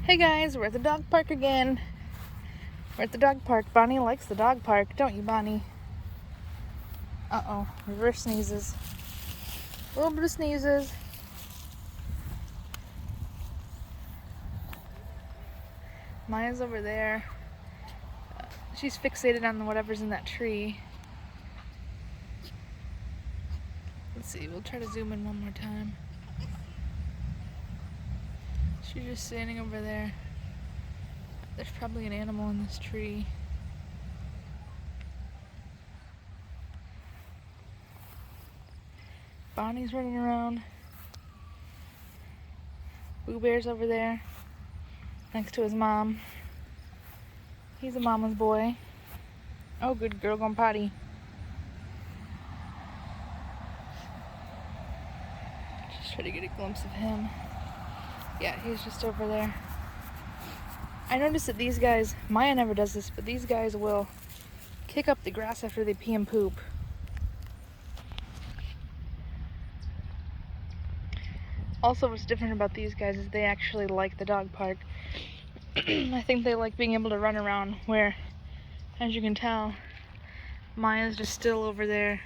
Hey guys, we're at the dog park again. We're at the dog park. Bonnie likes the dog park, don't you, Bonnie? Uh-oh, reverse sneezes. A little bit of sneezes. Maya's over there. She's fixated on whatever's in that tree. Let's see, we'll try to zoom in one more time. She's just standing over there. There's probably an animal in this tree. Bonnie's running around. Boo Bear's over there next to his mom. He's a mama's boy. Oh, good girl, going potty. Just try to get a glimpse of him. Yeah, he's just over there. I noticed that these guys, Maya never does this, but these guys will kick up the grass after they pee and poop. Also, what's different about these guys is they actually like the dog park. I think they like being able to run around, where, as you can tell, Maya's just still over there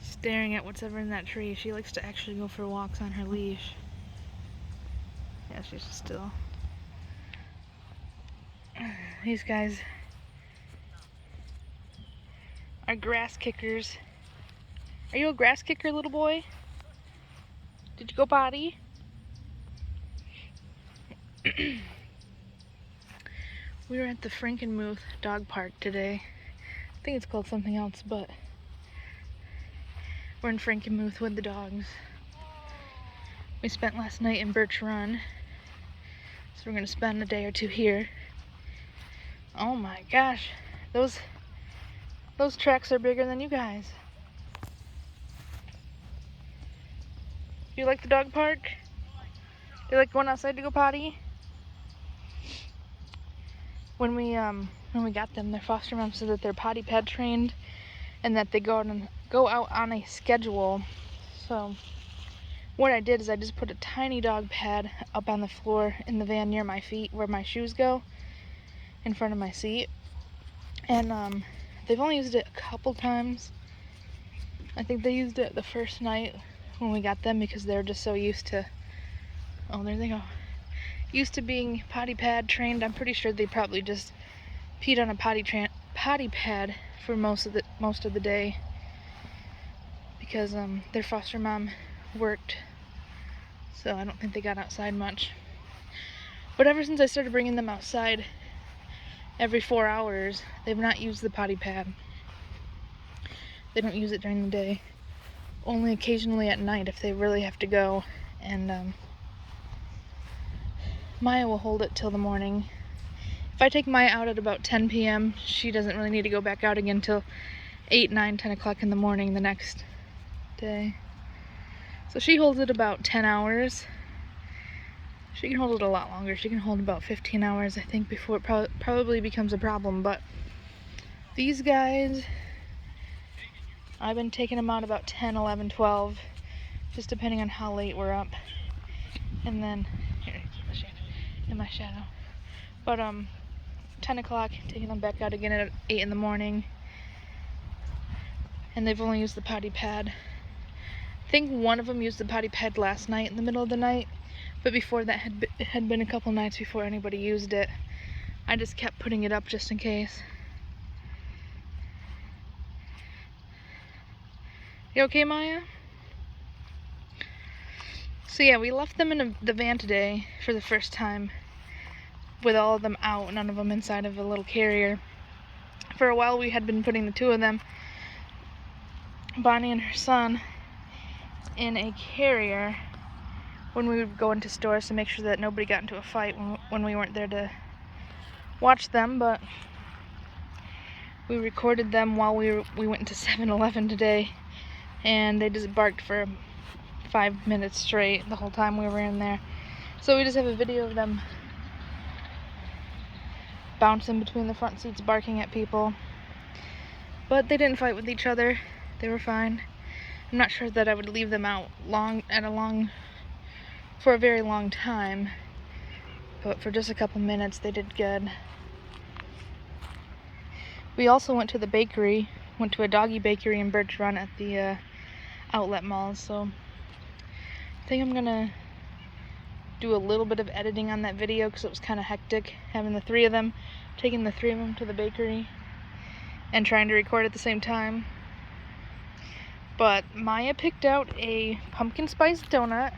staring at whatever in that tree. She likes to actually go for walks on her leash. Yeah, she's just still. These guys are grass kickers. Are you a grass kicker, little boy? Did you go potty? We were at the Frankenmuth dog park today. I think it's called something else, but we're in Frankenmuth with the dogs. We spent last night in Birch Run, so we're gonna spend a day or two here. Oh my gosh, those tracks are bigger than you guys. Do you like the dog park? Do you like going outside to go potty? When we got them, their foster mom said that they're potty pad trained and that they go out on a schedule. So what I did is I just put a tiny dog pad up on the floor in the van near my feet where my shoes go, in front of my seat. And they've only used it a couple times. I think they used it the first night when we got them because they're just so used to, oh, there they go, used to being potty pad trained. I'm pretty sure they probably just peed on a potty pad for most of the day because their foster mom worked, so I don't think they got outside much. But ever since I started bringing them outside every 4 hours, they've not used the potty pad. They don't use it during the day, only occasionally at night if they really have to go. And Maya will hold it till the morning. If I take Maya out at about 10 p.m., she doesn't really need to go back out again till 8, 9, 10 o'clock in the morning the next day. So she holds it about 10 hours. She can hold it a lot longer. She can hold about 15 hours, I think, before it probably becomes a problem. But these guys, I've been taking them out about 10, 11, 12, just depending on how late we're up. And then, here, in my shadow. But 10 o'clock, taking them back out again at 8 in the morning. And they've only used the potty pad. I think one of them used the potty pad last night in the middle of the night, but before that it had been a couple nights before anybody used it. I just kept putting it up just in case. You okay, Maya? So yeah, we left them in the van today for the first time, with all of them out, none of them inside of a little carrier. For a while we had been putting the two of them, Bonnie and her son, in a carrier when we would go into stores to make sure that nobody got into a fight when we weren't there to watch them. But we recorded them while we went into 7-Eleven today, and they just barked for 5 minutes straight the whole time we were in there. So we just have a video of them bouncing between the front seats, barking at people. But they didn't fight with each other. They were fine. I'm not sure that I would leave them out for a very long time. but for just a couple minutes they did good. We also went to the bakery, went to a doggy bakery in Birch Run at the outlet mall, so I think I'm gonna do a little bit of editing on that video because it was kind of hectic having the three of them, taking the three of them to the bakery and trying to record at the same time. But Maya picked out a pumpkin spice donut,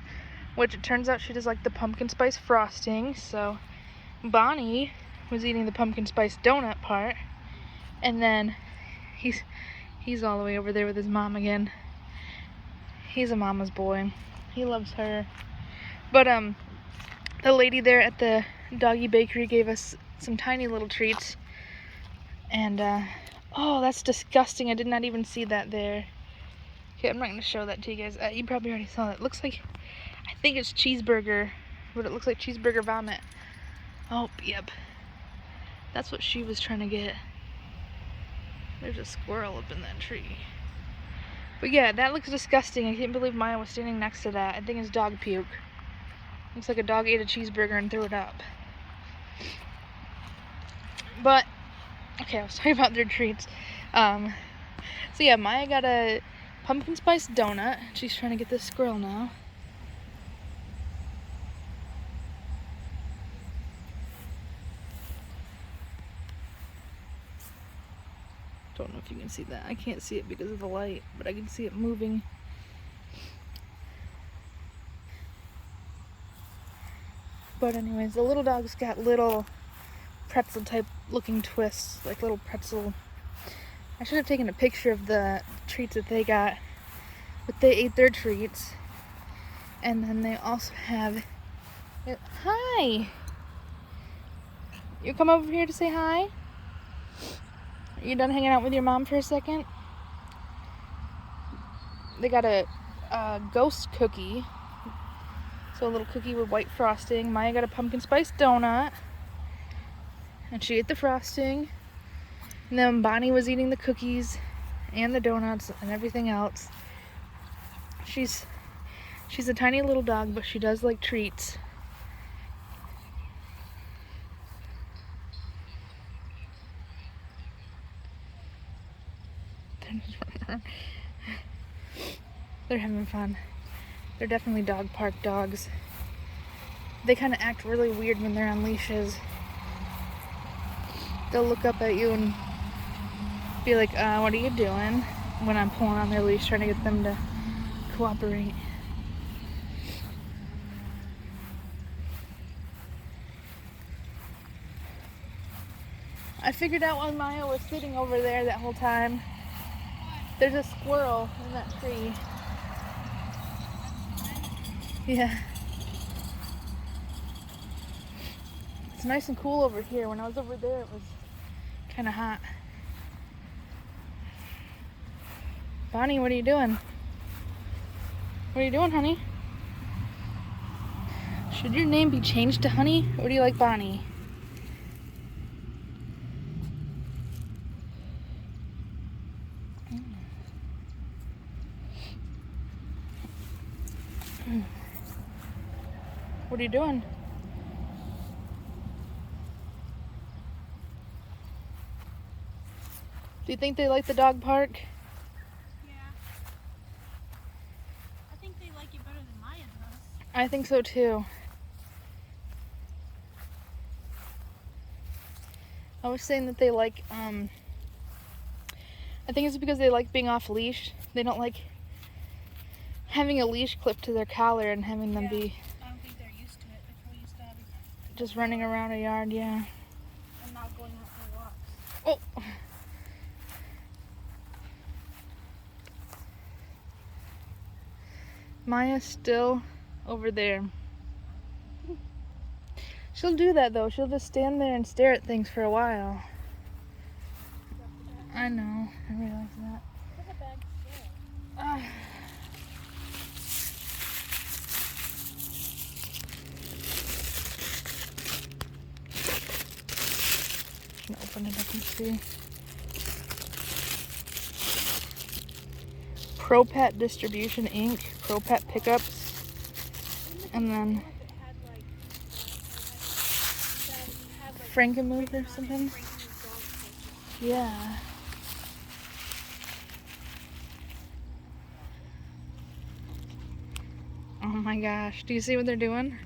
which it turns out she does like the pumpkin spice frosting, so Bonnie was eating the pumpkin spice donut part, and then he's all the way over there with his mom again. He's a mama's boy. He loves her. But the lady there at the doggy bakery gave us some tiny little treats, and oh, that's disgusting. I did not even see that there. Okay, I'm not going to show that to you guys. You probably already saw that. It looks like, I think it's cheeseburger, but it looks like cheeseburger vomit. Oh, yep. That's what she was trying to get. There's a squirrel up in that tree. But yeah, that looks disgusting. I can't believe Maya was standing next to that. I think it's dog puke. Looks like a dog ate a cheeseburger and threw it up. But, okay, I was talking about their treats. So yeah, Maya got a pumpkin spice donut. She's trying to get this squirrel now. Don't know if you can see that. I can't see it because of the light, but I can see it moving. But anyways, the little dog's got little pretzel type looking twists, like little pretzel. I should have taken a picture of the treats that they got, but they ate their treats. And then they also have, hi! You come over here to say hi? Are you done hanging out with your mom for a second? They got a ghost cookie. So a little cookie with white frosting. Maya got a pumpkin spice donut. And she ate the frosting. And then Bonnie was eating the cookies and the donuts and everything else. She's a tiny little dog, but she does like treats. They're having fun. They're definitely dog park dogs. They kind of act really weird when they're on leashes. They'll look up at you and be like, what are you doing? When I'm pulling on their leash, trying to get them to cooperate. I figured out when Maya was sitting over there that whole time. There's a squirrel in that tree. Yeah. It's nice and cool over here. When I was over there, it was kind of hot. Bonnie, what are you doing? What are you doing, honey? Should your name be changed to Honey? Or do you like Bonnie? What are you doing? Do you think they like the dog park? Yeah. I think they like it better than Maya does. I think so too. I was saying that they like, I think it's because they like being off leash. They don't like having a leash clipped to their collar and having them be I don't think they're used to it. They're probably used to having just running around a yard, yeah. and not going out for walks. Oh! Maya's still over there. She'll do that though. She'll just stand there and stare at things for a while. I know. I realize that. Look at that. I'm gonna open it up and see. Pro Pet Distribution Inc. Pro Pet Pickups. And then Frankenmuth or something? Yeah. Oh my gosh. Do you see what they're doing?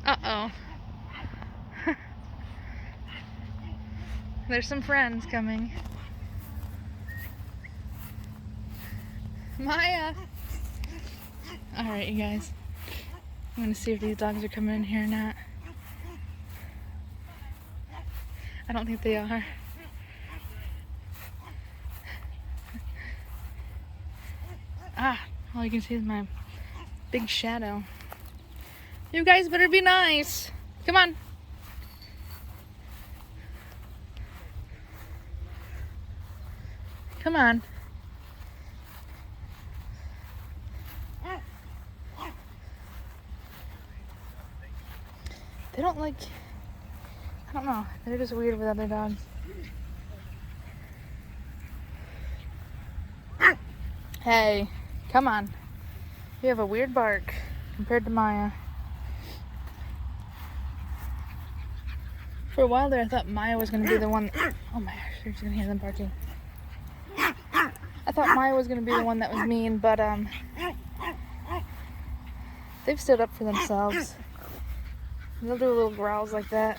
Uh-oh. There's some friends coming. Maya! Alright, you guys. I'm gonna see if these dogs are coming in here or not. I don't think they are. All you can see is my big shadow. You guys better be nice. Come on. Come on. They don't like, I don't know, they're just weird with other dogs. Hey, come on. You have a weird bark compared to Maya. For a while there, I thought Maya was going to be the one. Oh my gosh, you're just going to hear them barking. I thought Maya was going to be the one that was mean, but they've stood up for themselves. They'll do little growls like that.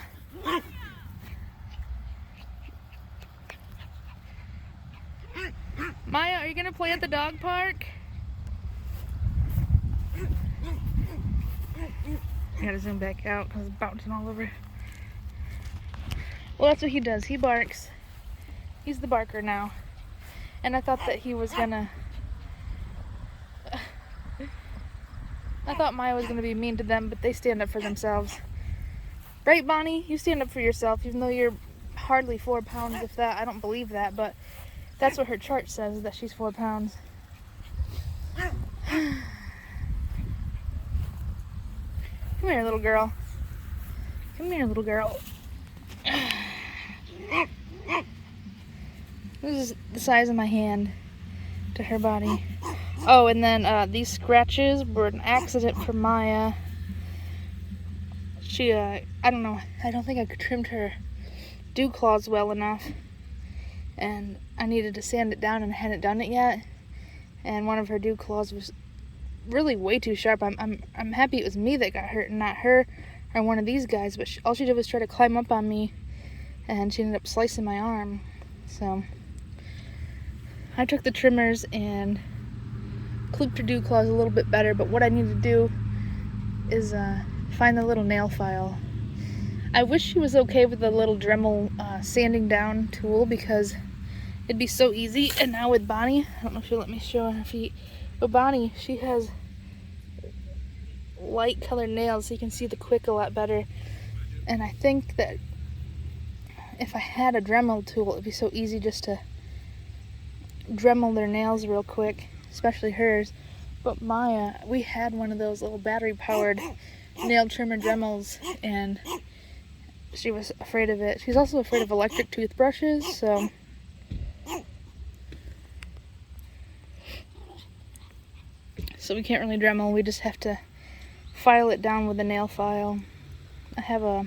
Maya, are you going to play at the dog park? I gotta zoom back out because it's bouncing all over. Well, that's what he does. He barks. He's the barker now. And I thought that he was gonna... I thought Maya was gonna be mean to them, but they stand up for themselves. Right, Bonnie? You stand up for yourself, even though you're hardly 4 pounds, if that. I don't believe that, but that's what her chart says, that she's 4 pounds. Come here, little girl. Come here, little girl. This is the size of my hand to her body. Oh, and then these scratches were an accident for Maya. She, I don't know, I don't think I trimmed her dew claws well enough. And I needed to sand it down and I hadn't done it yet. And one of her dew claws was really way too sharp. I'm happy it was me that got hurt and not her or one of these guys, but all she did was try to climb up on me and she ended up slicing my arm. So I took the trimmers and clipped her dew claws a little bit better, but what I need to do is find the little nail file. I wish she was okay with the little Dremel sanding down tool because it'd be so easy. And now with Bonnie, I don't know if she'll let me show her feet, but Bonnie, she has light colored nails so you can see the quick a lot better. And I think that if I had a Dremel tool, it'd be so easy just to Dremel their nails real quick, especially hers. But Maya, we had one of those little battery powered nail trimmer Dremels and she was afraid of it. She's also afraid of electric toothbrushes, so we can't really Dremel. We just have to file it down with a nail file. I have a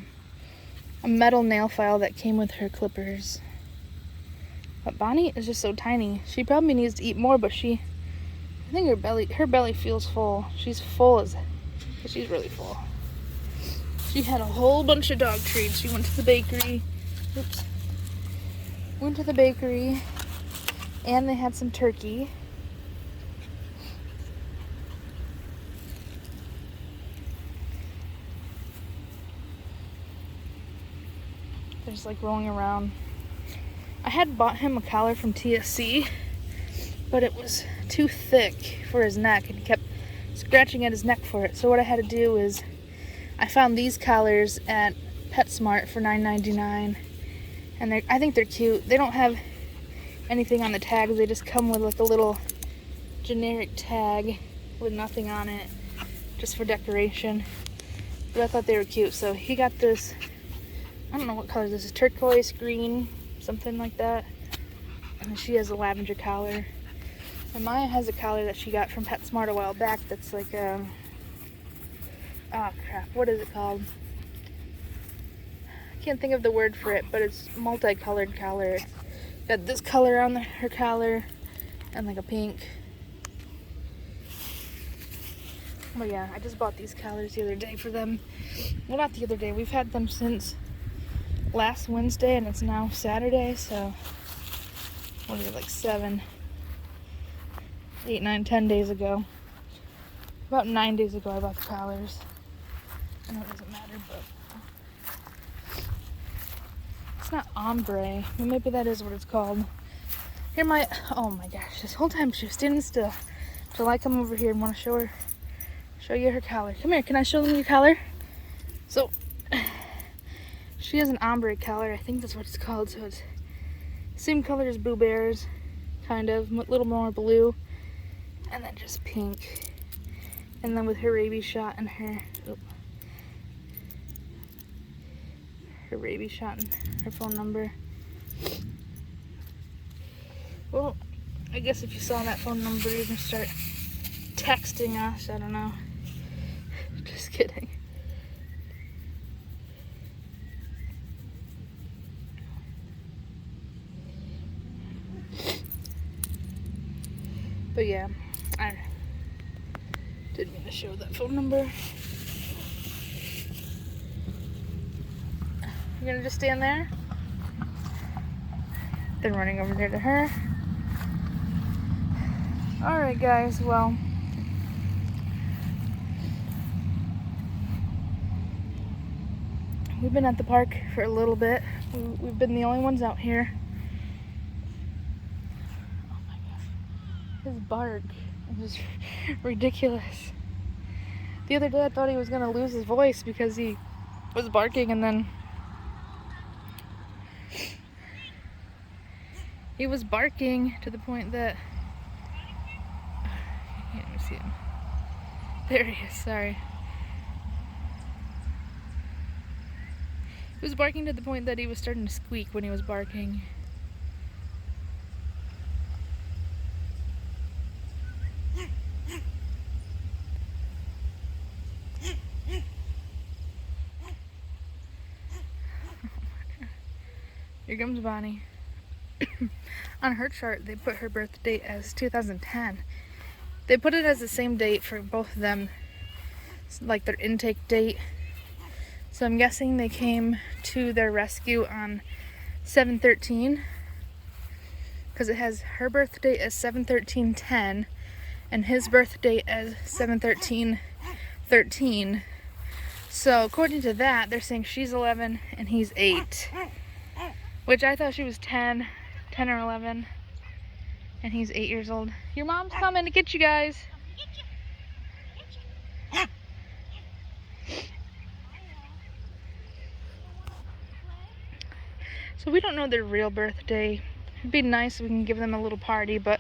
metal nail file that came with her clippers. But Bonnie is just so tiny. She probably needs to eat more, but I think her belly feels full. She's full she's really full. She had a whole bunch of dog treats. She went to the bakery. Oops. Went to the bakery and they had some turkey. They're just like rolling around. I had bought him a collar from TSC, but it was too thick for his neck and he kept scratching at his neck for it. So what I had to do is I found these collars at PetSmart for $9.99 and I think they're cute. They don't have anything on the tags, they just come with like a little generic tag. with nothing on it, just for decoration. But I thought they were cute, so he got this, I don't know what color this is, turquoise, green, something like that. And then she has a lavender collar. And Maya has a collar that she got from PetSmart a while back that's like a, oh crap, what is it called? I can't think of the word for it, but it's multicolored collar. It's got this color on her collar and like a pink. But yeah, I just bought these collars the other day for them. Well, not the other day. We've had them since last Wednesday, and it's now Saturday, so what is it, like 7, 8, 9, 10 days ago. About 9 days ago I bought the collars. I know it doesn't matter, but it's not ombre. Well, maybe that is what it's called. Here oh my gosh, this whole time she was standing still till I come over here and want to show you her collar. Come here, can I show them your collar? So she has an ombre collar, I think that's what it's called. So it's same color as Boo Bear's, kind of, a little more blue, and then just pink. And then with her rabies shot and her rabies shot and her phone number. Well, I guess if you saw that phone number, you're gonna start texting us. I don't know. Just kidding. But yeah, I didn't mean to show that phone number. You're gonna just stand there? Then running over there to her. Alright guys, well, we've been at the park for a little bit. We've been the only ones out here. Oh my god. His bark is just ridiculous. The other day I thought he was gonna lose his voice because he was barking, and then he was barking to the point that I can't even see him. There he is, sorry. He was barking to the point that he was starting to squeak when he was barking. Here comes Bonnie. On her chart, they put her birth date as 2010. They put it as the same date for both of them, like their intake date. So I'm guessing they came to their rescue on 7/13, because it has her birth date as 7/13/10 and his birth date as 7/13/13. So according to that, they're saying she's 11 and he's 8. Which I thought she was 10 or 11, and he's 8 years old. Your mom's coming to get you guys. So we don't know their real birthday. It'd be nice if we can give them a little party, but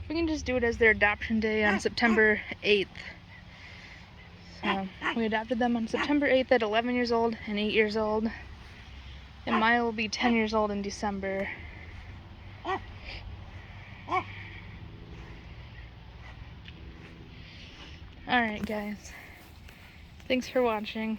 we can just do it as their adoption day on September 8th. So we adopted them on September 8th at 11 years old and 8 years old. And Maya will be 10 years old in December. Alright guys, thanks for watching.